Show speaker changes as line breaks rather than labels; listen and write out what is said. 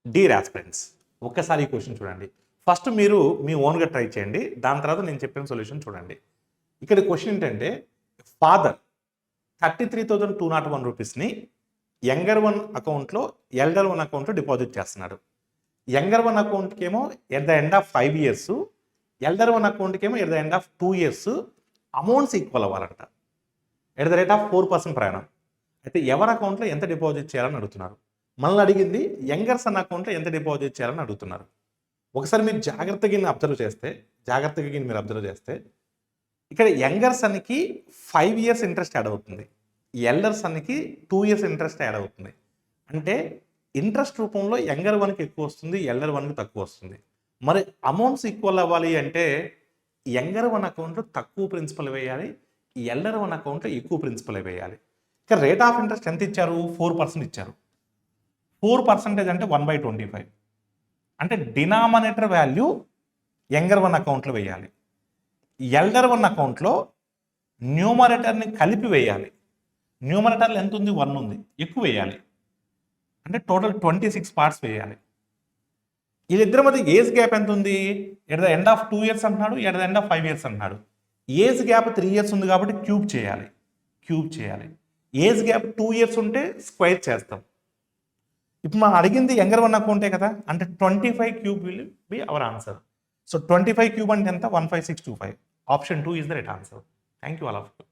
Deere aspirants, ఒక్కసారి ఈ question చూడండి. ఫస్ట్ మీరు మీ ఓన్గా ట్రై చేయండి, దాని తర్వాత నేను చెప్పిన సొల్యూషన్ చూడండి. ఇక్కడ క్వశ్చన్ ఏంటంటే, ఫాదర్ 33,201 రూపీస్ని యంగర్ వన్ అకౌంట్లో ఎల్డర్ వన్ అకౌంట్లో డిపాజిట్ చేస్తున్నాడు. యంగర్ వన్ అకౌంట్కి ఏమో at the end of 5 years, elder one అకౌంట్కి ఏమో at the end of 2 years amounts equal అవ్వాలంట ఎట్ ద రేట్ ఆఫ్ 4% ప్రయాణం. అయితే ఎవరి అకౌంట్లో ఎంత డిపాజిట్ చేయాలని అడుగుతున్నారు. మనల్ని అడిగింది యంగర్ సన్ అకౌంట్లో ఎంత డిపాజిట్ చేయాలని అడుగుతున్నారు. ఒకసారి మీరు జాగ్రత్తగా అబ్జర్వ్ చేస్తే ఇక్కడ యంగర్ సన్కి 5 years ఇంట్రెస్ట్ యాడ్ అవుతుంది, ఎల్డర్ సన్కి 2 years ఇంట్రెస్ట్ యాడ్ అవుతుంది. అంటే ఇంట్రెస్ట్ రూపంలో యంగర్ వన్కి ఎక్కువ వస్తుంది, ఎల్డర్ వన్కి తక్కువ వస్తుంది. మరి అమౌంట్స్ ఈక్వల్ అవ్వాలి అంటే యంగర్ వన్ అకౌంట్లో తక్కువ ప్రిన్సిపల్ వేయాలి, ఎల్డర్ వన్ అకౌంట్లో ఎక్కువ ప్రిన్సిపల్ వేయాలి. ఇక రేట్ ఆఫ్ ఇంట్రెస్ట్ ఎంత ఇచ్చారు? 4% ఇచ్చారు. 4% అంటే 1/25. అంటే డినామినేటర్ వాల్యూ యంగర్ వన్ అకౌంట్లో వేయాలి, ఎల్డర్ వన్ అకౌంట్లో న్యూమరేటర్ని కలిపి వేయాలి. న్యూమరేటర్లో ఎంత ఉంది? 1 ఉంది, ఎక్కువ వేయాలి. అంటే టోటల్ 26 పార్ట్స్ వేయాలి. వీళ్ళిద్దరి మధ్య ఏజ్ గ్యాప్ ఎంత ఉంది? At the end of 2 years అంటున్నాడు, at the end of 5 years అంటున్నాడు. ఏజ్ గ్యాప్ 3 years ఉంది కాబట్టి క్యూబ్ చేయాలి. ఏజ్ గ్యాప్ 2 years ఉంటే స్క్వేర్ చేస్తాం. ఇప్పుడు మనం అడిగింది యంగర్ వన్ అకౌంటే కదా, అంటే 25 cube will be our answer. So 25 cube అంటే ఎంత? 15625. Option 2 is the right answer. Thank you all of you.